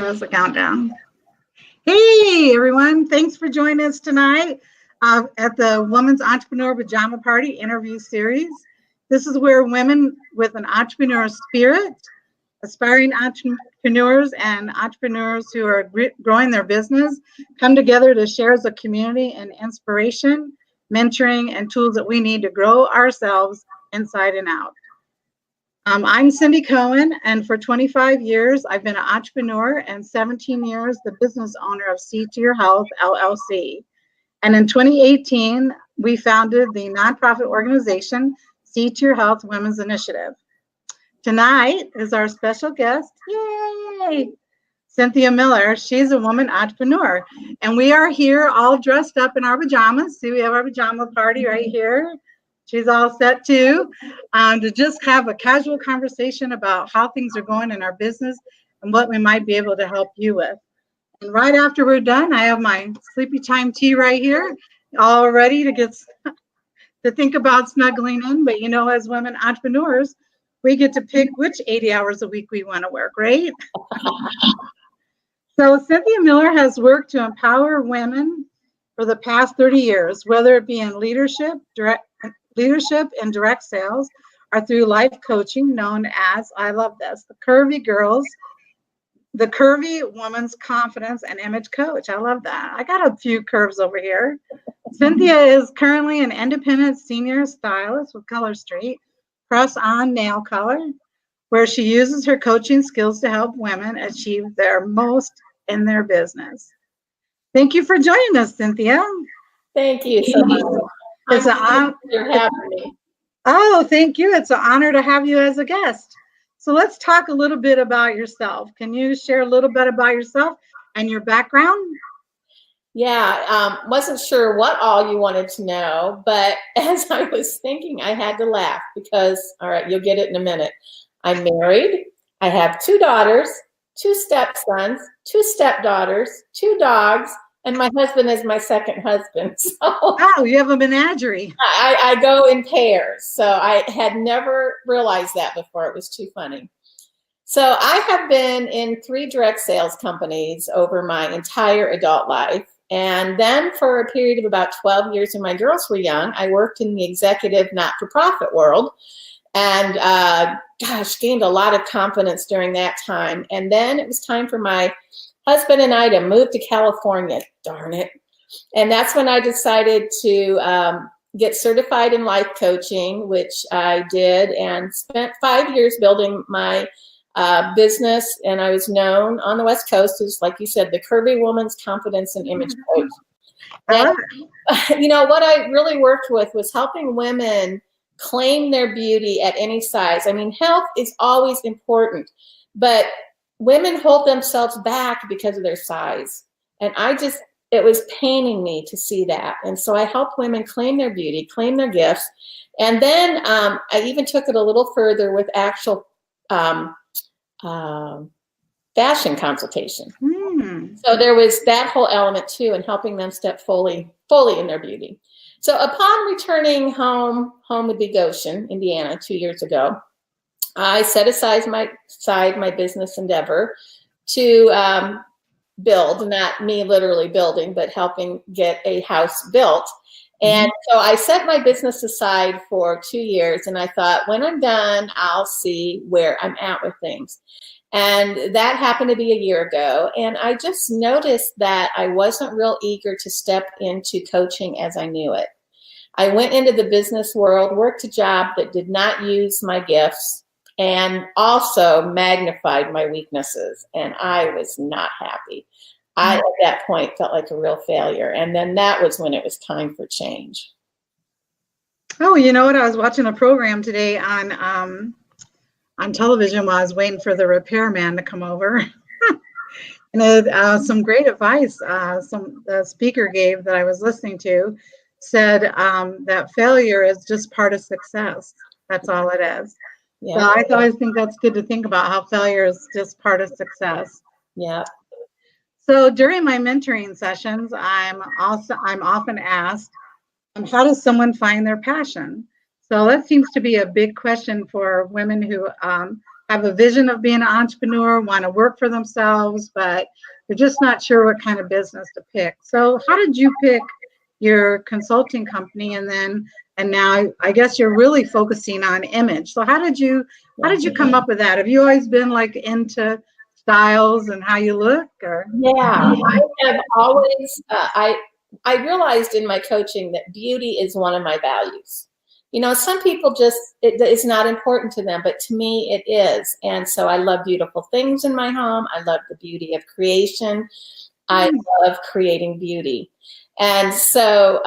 As a countdown. Hey everyone, thanks for joining us tonight at the Women's Entrepreneur Pajama Party interview series. This is where women with an entrepreneur spirit, aspiring entrepreneurs and entrepreneurs who are growing their business come together to share as a community and inspiration, mentoring, and tools that we need to grow ourselves inside and out. I'm Cindy Cohen, and for 25 years, I've been an entrepreneur and 17 years the business owner of C2 Your Health LLC. And in 2018, we founded the nonprofit organization C2 Your Health Women's Initiative. Tonight is our special guest, yay, Cynthia Miller. She's a woman entrepreneur, and we are here all dressed up in our pajamas. See, we have our pajama party right here. She's all set too, to just have a casual conversation about how things are going in our business and what we might be able to help you with. And right after we're done, I have my sleepy time tea right here, all ready to get to think about snuggling in. But you know, as women entrepreneurs, we get to pick which 80 hours a week we want to work, right? So Cynthia Miller has worked to empower women for the past 30 years, whether it be in leadership and direct sales, or through life coaching known as, I love this, the Curvy Girls, the Curvy Woman's Confidence and Image Coach. I love that. I got a few curves over here. Cynthia is currently an independent senior stylist with Color Street, press-on nail color, where she uses her coaching skills to help women achieve their most in their business. Thank you for joining us, Cynthia. Thank you so much. It's an honor. You're having me. Oh, thank you. It's an honor to have you as a guest. So let's talk a little bit about yourself. Can you share a little bit about yourself and your background? Yeah, wasn't sure what all you wanted to know, but as I was thinking, I had to laugh because, all right, you'll get it in a minute. I'm married. I have 2 daughters, 2 stepsons, 2 stepdaughters, 2 dogs, and my husband is my second husband. So oh, you have a menagerie. I go in pairs. So I had never realized that before. It was too funny. So I have been in 3 direct sales companies over my entire adult life. And then for a period of about 12 years when my girls were young, I worked in the executive not-for-profit world and gosh, gained a lot of confidence during that time. And then it was time for my husband and I to move to California, darn it. And that's when I decided to get certified in life coaching, which I did, and spent 5 years building my business. And I was known on the West Coast as, like you said, the Curvy Woman's Confidence and Image Coach. And, you know, what I really worked with was helping women claim their beauty at any size. I mean, health is always important, but women hold themselves back because of their size. And it was paining me to see that. And so I helped women claim their beauty, claim their gifts. And then I even took it a little further with actual fashion consultation. So there was that whole element too, in helping them step fully in their beauty. So upon returning home would be Goshen, Indiana, 2 years ago, I set aside my business endeavor to build, not me literally building, but helping get a house built. And so I set my business aside for 2 years, and I thought, when I'm done, I'll see where I'm at with things. And that happened to be a year ago. And I just noticed that I wasn't real eager to step into coaching as I knew it. I went into the business world, worked a job that did not use my gifts, and also magnified my weaknesses. And I was not happy. I, at that point, felt like a real failure. And then that was when it was time for change. Oh, you know what? I was watching a program today on television while I was waiting for the repairman to come over. And some great advice the speaker gave that I was listening to said that failure is just part of success. That's all it is. Yeah. So I think that's good to think about, how failure is just part of success. Yeah. So during my mentoring sessions, I'm often asked, how does someone find their passion? So that seems to be a big question for women who have a vision of being an entrepreneur, want to work for themselves, but they're just not sure what kind of business to pick. So how did you pick your consulting company, and now I guess you're really focusing on image. So how did you come up with that? Have you always been like into styles and how you look, or? Yeah, I have always, I realized in my coaching that beauty is one of my values. You know, some people just, it's not important to them, but to me it is. And so I love beautiful things in my home. I love the beauty of creation. I love creating beauty. And so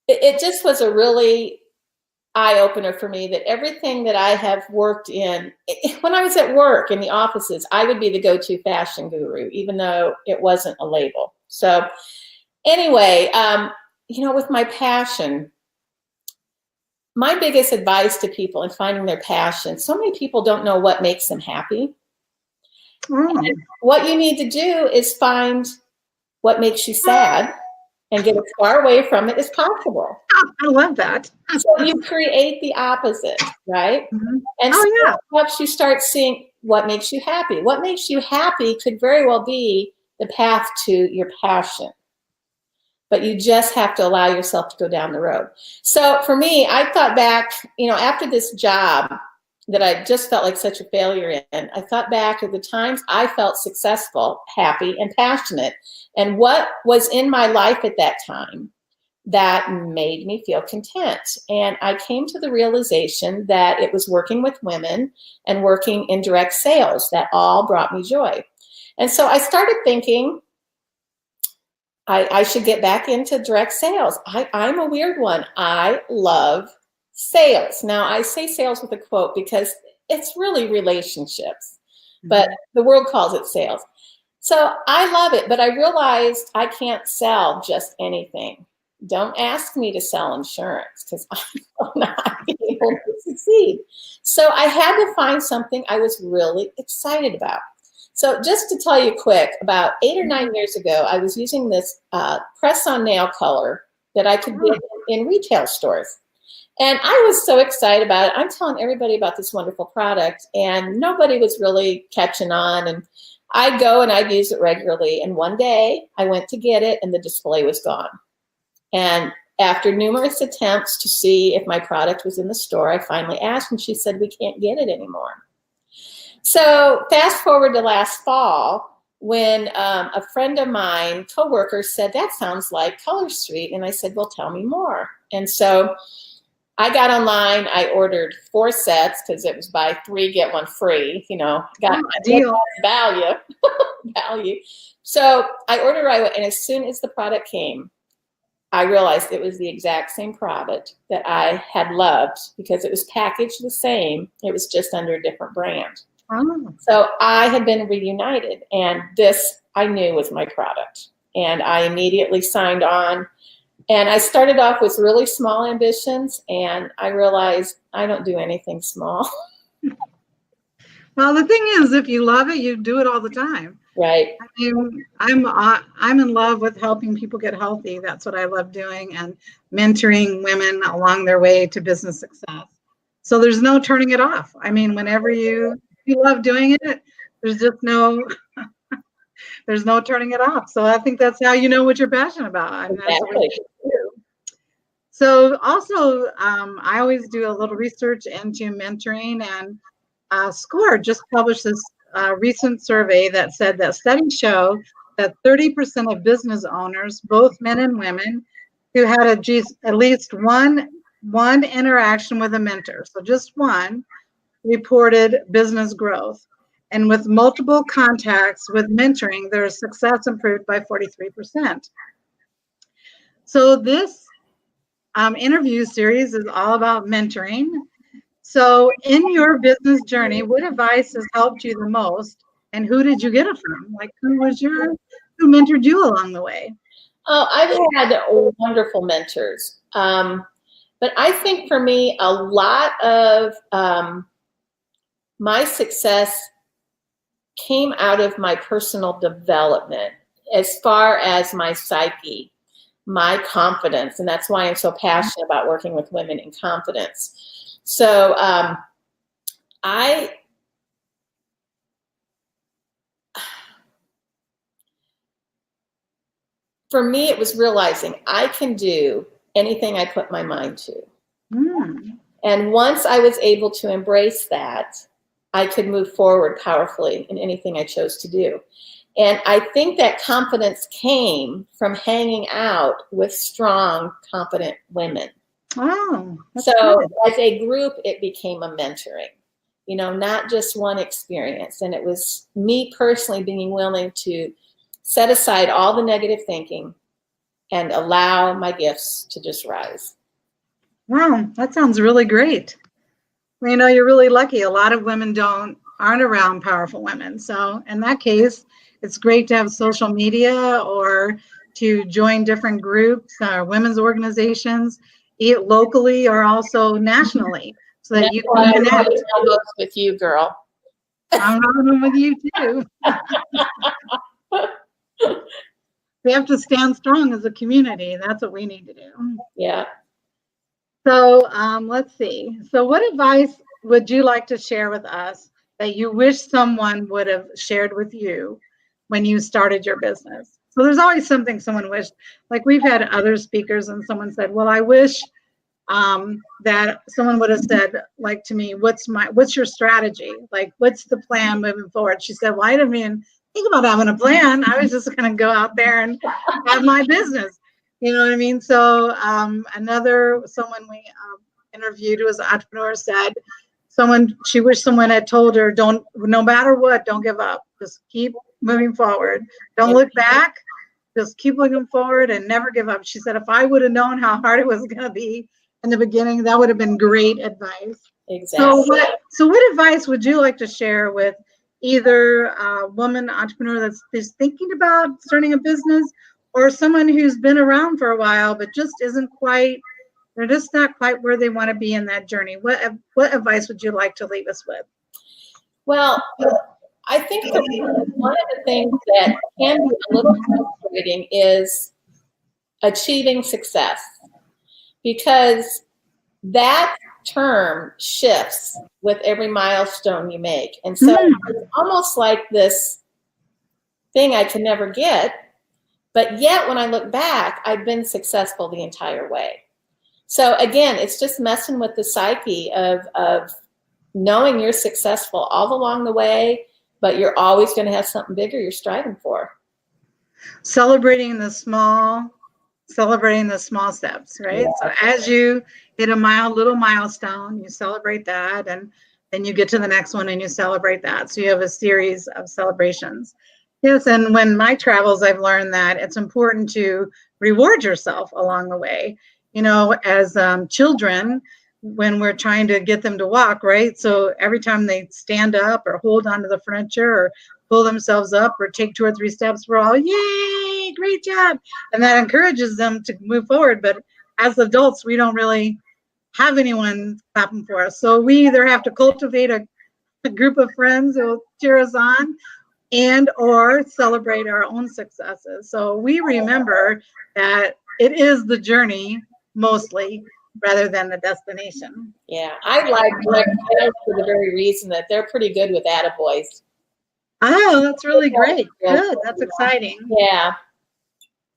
it just was a really eye-opener for me that everything that I have worked in, when I was at work in the offices, I would be the go-to fashion guru, even though it wasn't a label. So anyway, you know, with my passion, my biggest advice to people in finding their passion, so many people don't know what makes them happy. And what you need to do is find what makes you sad and get as far away from it as possible. I love that. So you create the opposite, right? And so it helps you start seeing what makes you happy. What makes you happy could very well be the path to your passion. But you just have to allow yourself to go down the road. So for me, I thought back, you know, after this job that I just felt like such a failure in, I thought back at the times I felt successful, happy, and passionate, and what was in my life at that time that made me feel content. And I came to the realization that it was working with women and working in direct sales that all brought me joy. And so I started thinking, I should get back into direct sales. I'm a weird one. I love sales. Now, I say sales with a quote because it's really relationships, but the world calls it sales. So I love it, but I realized I can't sell just anything. Don't ask me to sell insurance because I will not be able to succeed. So I had to find something I was really excited about. So just to tell you quick, about 8 or 9 years ago, I was using this press-on nail color that I could get in retail stores. And I was so excited about it. I'm telling everybody about this wonderful product, and nobody was really catching on. And I'd go and I'd use it regularly. And one day I went to get it and the display was gone. And after numerous attempts to see if my product was in the store, I finally asked, and she said, "We can't get it anymore." So fast forward to last fall, when a friend of mine, coworker, said, "That sounds like Color Street." And I said, "Well, tell me more." And so I got online, I ordered 4 sets because it was buy 3, get 1 free, you know, got a deal. value. So I ordered right away, and as soon as the product came, I realized it was the exact same product that I had loved because it was packaged the same. It was just under a different brand. So I had been reunited, and this I knew was my product. And I immediately signed on. And I started off with really small ambitions, and I realized I don't do anything small. Well, the thing is, if you love it, you do it all the time. Right. I mean, I'm in love with helping people get healthy. That's what I love doing, and mentoring women along their way to business success. So there's no turning it off. I mean, whenever you love doing it, there's just no turning it off. So I think that's how you know what you're passionate about. And that's what you do. So also, I always do a little research into mentoring, and SCORE just published this recent survey that said that studies show that 30% of business owners, both men and women, who had at least one interaction with a mentor, so just one, reported business growth. And with multiple contacts with mentoring, their success improved by 43%. So this interview series is all about mentoring. So in your business journey, what advice has helped you the most, and who did you get it from? Like, who mentored you along the way? Oh, I've had wonderful mentors. But I think for me, a lot of my success came out of my personal development as far as my psyche, my confidence. And that's why I'm so passionate about working with women in confidence. So For me, it was realizing I can do anything I put my mind to. And once I was able to embrace that, I could move forward powerfully in anything I chose to do. And I think that confidence came from hanging out with strong, confident women. Oh, so good. As a group, it became a mentoring, not just one experience. And it was me personally being willing to set aside all the negative thinking and allow my gifts to just rise. Wow, that sounds really great. You're really lucky. A lot of women aren't around powerful women. So in that case, it's great to have social media or to join different groups or women's organizations, either locally or also nationally, so that you can connect. With you, girl. I'm running with you too. We have to stand strong as a community. That's what we need to do. Yeah. So let's see. So what advice would you like to share with us that you wish someone would have shared with you when you started your business? So there's always something someone wished. Like we've had other speakers and someone said, well, I wish that someone would have said, like to me, what's your strategy? Like, what's the plan moving forward? She said, well, I didn't even think about having a plan. I was just going to go out there and have my business. You know what I mean? So someone we interviewed who was an entrepreneur said, she wished someone had told her, no matter what, don't give up. Just keep moving forward. Don't look back. Just keep looking forward and never give up. She said, if I would have known how hard it was going to be in the beginning, that would have been great advice. Exactly. So what advice would you like to share with either a woman entrepreneur that's thinking about starting a business, or someone who's been around for a while but just they're just not quite where they want to be in that journey? What advice would you like to leave us with? Well, I think one of the things that can be a little frustrating is achieving success, because that term shifts with every milestone you make. And so it's almost like this thing I can never get, but yet when I look back, I've been successful the entire way. So again, it's just messing with the psyche of knowing you're successful all along the way, but you're always going to have something bigger you're striving for. Celebrating the small steps, right? Yeah. So as you hit a little milestone, you celebrate that, and then you get to the next one and you celebrate that. So you have a series of celebrations. Yes, and when my travels, I've learned that it's important to reward yourself along the way. As children, when we're trying to get them to walk, right? So every time they stand up or hold onto the furniture or pull themselves up or take 2 or 3 steps, we're all, yay, great job. And that encourages them to move forward. But as adults, we don't really have anyone clapping for us. So we either have to cultivate a group of friends who will cheer us on or celebrate our own successes. So we remember that it is the journey mostly, rather than the destination. Yeah, I like direct sales for the very reason that they're pretty good with attaboys. Oh, that's really great. Good. That's exciting. Yeah.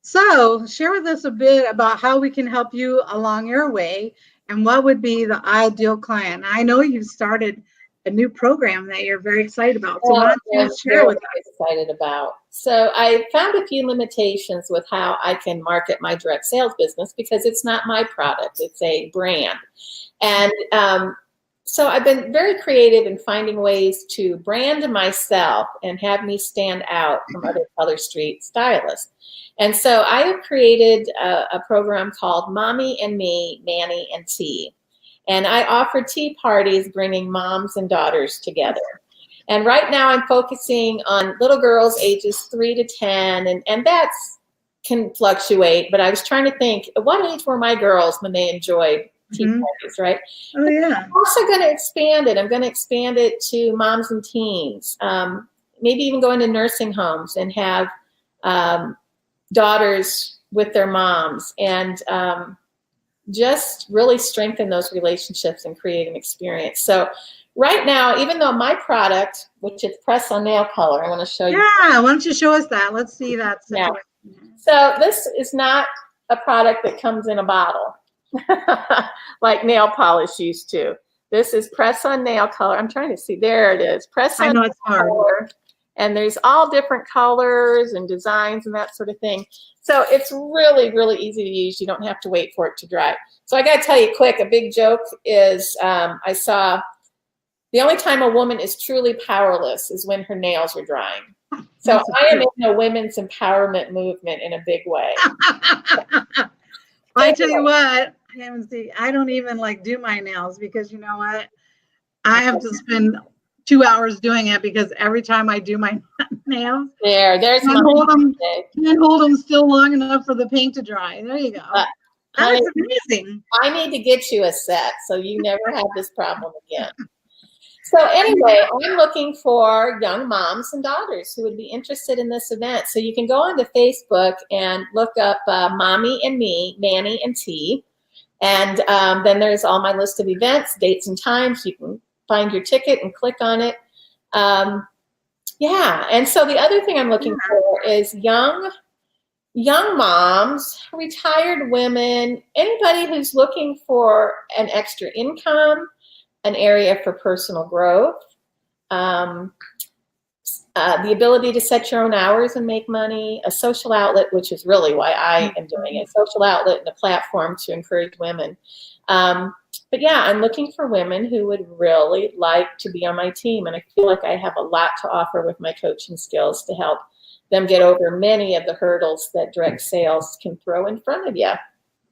So share with us a bit about how we can help you along your way and what would be the ideal client. I know you've started a new program that you're very excited about. So why don't you share with us? Excited about. So I found a few limitations with how I can market my direct sales business, because it's not my product, it's a brand. And so I've been very creative in finding ways to brand myself and have me stand out from other street stylists. And so I have created a program called Mommy and Me, Manny and Tea. And I offer tea parties bringing moms and daughters together. And right now I'm focusing on little girls ages 3 to 10, and that's can fluctuate, but I was trying to think, at what age were my girls when they enjoyed tea parties, right? Oh, yeah. I'm also going to expand it. I'm going to expand it to moms and teens, maybe even go into nursing homes and have daughters with their moms, and just really strengthen those relationships and create an experience. So right now, even though my product, which is press-on nail color, I want to show you. Yeah, why don't you show us that? Let's see that situation. Yeah. So this is not a product that comes in a bottle like nail polish used to. This is press-on nail color. I'm trying to see. There it is. Press-on I know it's hard. color. And there's all different colors and designs and that sort of thing. So it's really, really easy to use. You don't have to wait for it to dry. So I got to tell you quick, a big joke is I saw the only time a woman is truly powerless is when her nails are drying. So I am in a women's empowerment movement in a big way. I tell you what, I don't even like do my nails because you know what? I have to spend 2 hours doing it because every time I do my nails, there's can't hold them still long enough for the paint to dry. There you go. That's amazing. I need to get you a set so you never have this problem again. So anyway, I'm looking for young moms and daughters who would be interested in this event. So you can go onto Facebook and look up Mommy and Me, Manny and T. And then there's all my list of events, dates and times. You can find your ticket and click on it. Yeah, and so the other thing I'm looking for is young moms, retired women, anybody who's looking for an extra income, an area for personal growth, the ability to set your own hours and make money, a social outlet, which is really why I am doing it, social outlet and a platform to encourage women. But yeah, I'm looking for women who would really like to be on my team. And I feel like I have a lot to offer with my coaching skills to help them get over many of the hurdles that direct sales can throw in front of you.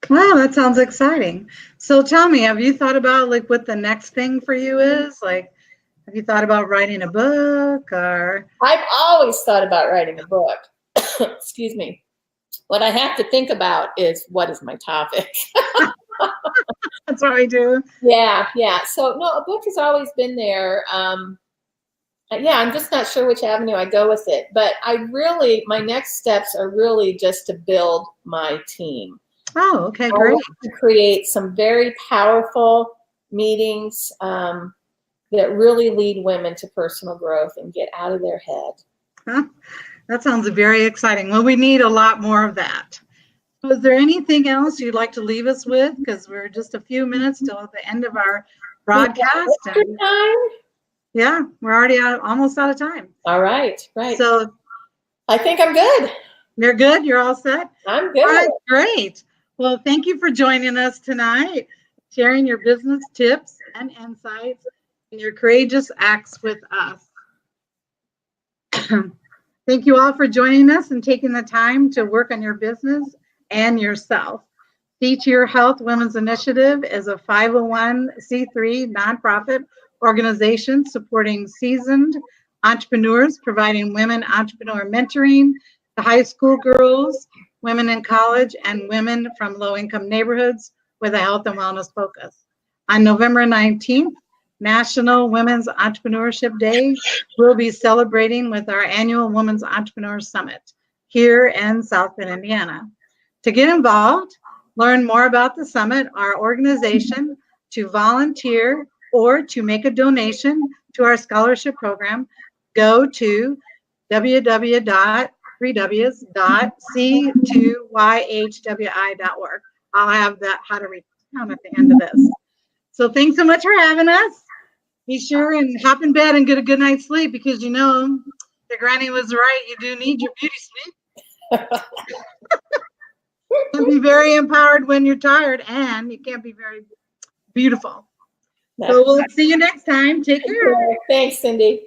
Wow, that sounds exciting. So tell me, have you thought about like what the next thing for you is? Like, have you thought about writing a book or? I've always thought about writing a book. Excuse me. What I have to think about is what is my topic? That's what I do. Yeah. So no, a book has always been there. Yeah, I'm just not sure which avenue I go with it. But my next steps are really just to build my team. Oh, okay, great. I want to create some very powerful meetings that really lead women to personal growth and get out of their head. Huh? That sounds very exciting. Well, we need a lot more of that. So is there anything else you'd like to leave us with? Because we're just a few minutes till the end of our broadcast. Yeah, we're already almost out of time. All right. So I think I'm good. You're good? You're all set? I'm good. All right, great. Well, thank you for joining us tonight, sharing your business tips and insights and your courageous acts with us. Thank you all for joining us and taking the time to work on your business and yourself. C2 Your Health Women's Initiative is a 501c3 nonprofit organization supporting seasoned entrepreneurs, providing women entrepreneur mentoring to high school girls, women in college, and women from low-income neighborhoods with a health and wellness focus. On November 19th, National Women's Entrepreneurship Day, we'll be celebrating with our annual Women's Entrepreneur Summit here in South Bend, Indiana. To get involved, learn more about the summit, our organization, to volunteer, or to make a donation to our scholarship program, go to www.c2yhwi.org. I'll have that how to reach down at the end of this. So thanks so much for having us. Be sure and hop in bed and get a good night's sleep because you know the granny was right. You do need your beauty sleep. You can be very empowered when you're tired, and you can't be very beautiful. So we'll see you next time. Take care. Thanks, Cindy.